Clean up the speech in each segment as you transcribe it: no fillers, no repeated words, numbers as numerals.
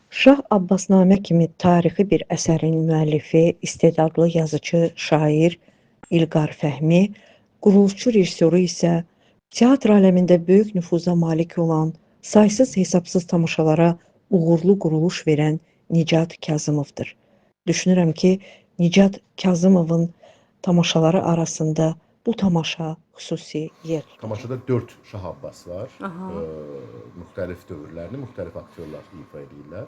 Şah Abbasnamə kimi tarixi bir əsərin müəllifi, istedadlı yazıcı, şair İlqar Fəhmi, quruluşçu rejissoru isə teatr aləmində böyük nüfuza malik olan, saysız-hesabsız tamaşalara uğurlu quruluş verən Nicat Kazımovdur. Düşünürəm ki, Nicat Kazımovun tamaşaları arasında bu tamaşa xüsusi yer tutur. Tamaşada 4 Şah Abbas var. Müxtəlif dövrlərini müxtəlif aktyorlar ifa edirlər.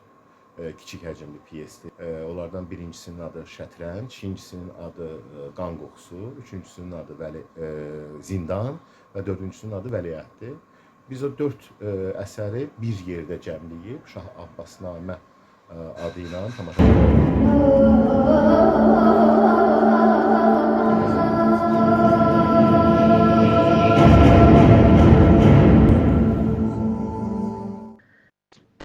Kiçik həcmli pyesdir. Onlardan birincisinin adı Şətrənc, ikincisinin adı Qan qoxusu, üçüncüsünün adı Zindan və dördüncüsünün adı Vəliəhddir. Biz o 4 əsəri bir yerdə cəmləyib Şah Abbasnamə adı ilə tamaşa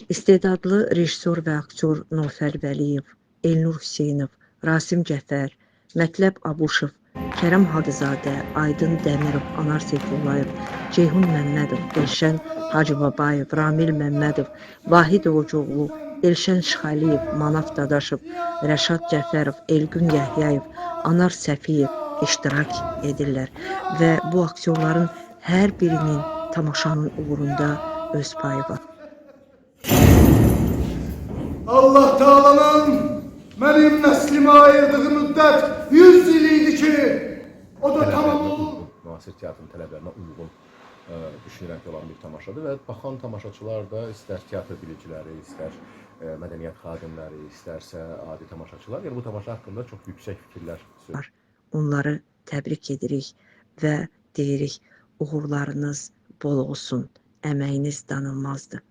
İstedadlı rejissor və aktyor Nofər Vəliyev, Elnur Hüseynov, Rasim Cəfər, Mətləb Abuşov, Kərəm Haqızadə, Aydın Dəmirov, Anar Seyfullayev, Ceyhun Məmmədov, Elşən Hacıbabayev, Ramil Məmmədov, Vahid Oğucoğlu, Elşən Şıxəliyev, Manaf Dadaşov, Rəşad Cəfərov, Elgün Yəhyayev, Anar Səfiyev iştirak edirlər və bu aktyorların hər birinin tamaşanın uğurunda öz payı var. Allah Teala'nın benim neslime ayırdığı müddet 100 yıl idi ki o da tamam oldu. Müasir teatrın tələblərinə uyğun düşünürəm ki, olan bir tamaşadır və baxan tamaşaçılar da istər teatr biliciləri, istər mədəniyyət xadimləri, istərsə adi tamaşaçılar, yəni bu tamaşa haqqında çox yüksək fikirlər söyləyir. Onları təbrik edirik və deyirik, uğurlarınız bol olsun, əməyiniz danılmazdır.